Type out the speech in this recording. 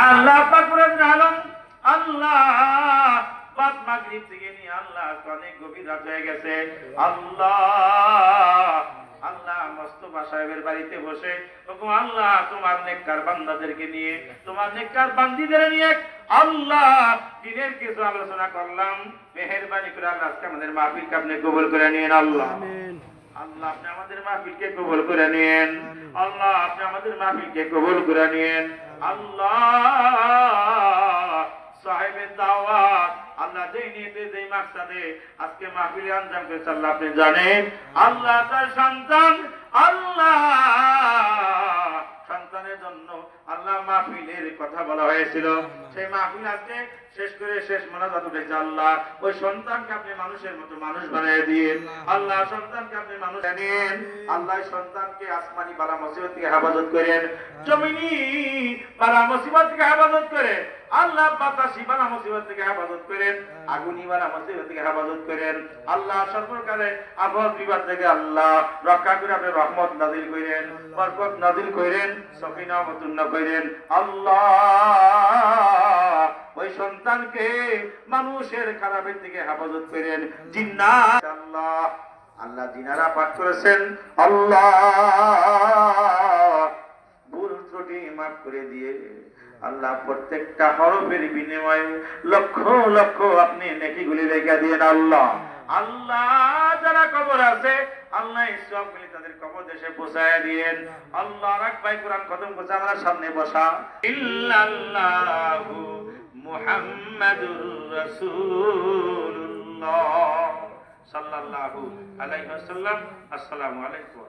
আল্লাহ পাক রব্বুল আলামিন আল্লাহ বাদ মাগরিব থেকে নিয়ে আল্লাহ অনেক গভীর রাত হয়ে গেছে। আল্লাহ আল্লাহ মোস্তফা সাহেবের বাড়িতে বসে তখন আল্লাহ তোমার নেককার বান্দাদেরকে নিয়ে তোমার নেককার বান্দীদের নিয়ে আল্লাহ দিনের কিছু আলোচনা করলাম। মেহেরবানি করে আল্লাহ আজকে আমাদের মাহফিলকে আপনি কবুল করে নিন। আল্লাহ আল্লাহ আপনি আমাদের মাহফিলকে কবুল করে নিন। আল্লাহ আপনি আমাদের মাহফিলকে কবুল করে নিন। আল্লাহ সাহেবের দাওয়াত আল্লাহ যেই নিয়তে যেই মাকসাদে আজকে মাহফিলে আঞ্জাম করেছে আল্লাহ আপনি জানেন। আল্লাহ তার সন্তান আল্লাহ সন্তানের জন্য আল্লাহ মাহফিলের কথা বলা হয়েছিল। সেই মাহফিল আজকে শেষ করে শেষ মোনাজাত উঠেছে। আল্লাহ ওই সন্তানকে আপনি মানুষের মতো মানুষ বানিয়ে দিন। আল্লাহ সন্তানকে আপনি মানুষ বানিয়েন। আল্লাহ সন্তানকে আসমানি বালা মুসিবত থেকে হেফাজত করেন, জমিনি বালা মুসিবত থেকে হেফাজত করেন। আল্লাহ বাতাসি বালা মুসিবত থেকে হেফাজত করেন, আগুনি বালা মুসিবত থেকে হেফাজত করেন। আল্লাহ সর্বকালে আবহাওয়া বিবাদ থেকে আল্লাহ রক্ষা করে আপনি রহমত নাজিল করেন, বরকত নাজিল করেন, সকিনা মতুন্ন করেন। আল্লাহ ওই সন্তানকে মানুষের খারাপের থেকে হেফাজত করেন। জিন্নাত আল্লাহ আল্লাহ জিনারা পাঠ করেছেন আল্লাহ ভুল ত্রুটি মাফ করে দিয়ে আল্লাহ প্রত্যেকটা হরফের বিনিময়ে লক্ষ লক্ষ আপনি নেকিগুলি রেখে দিয়েন। আল্লাহ আল্লাহ যারা কবর আছে আল্লাহ সবগুলি তাদের কবর দেশে পৌঁছায় দিয়েন। আল্লাহ রাখবাই কোরআন খতম করছে আমরা সামনে বসা ইল্লাল্লাহু মুহাম্মাদুর রাসূলুল্লাহ সাল্লাল্লাহু আলাইহি ওয়াসাল্লাম। আসসালামু আলাইকুম।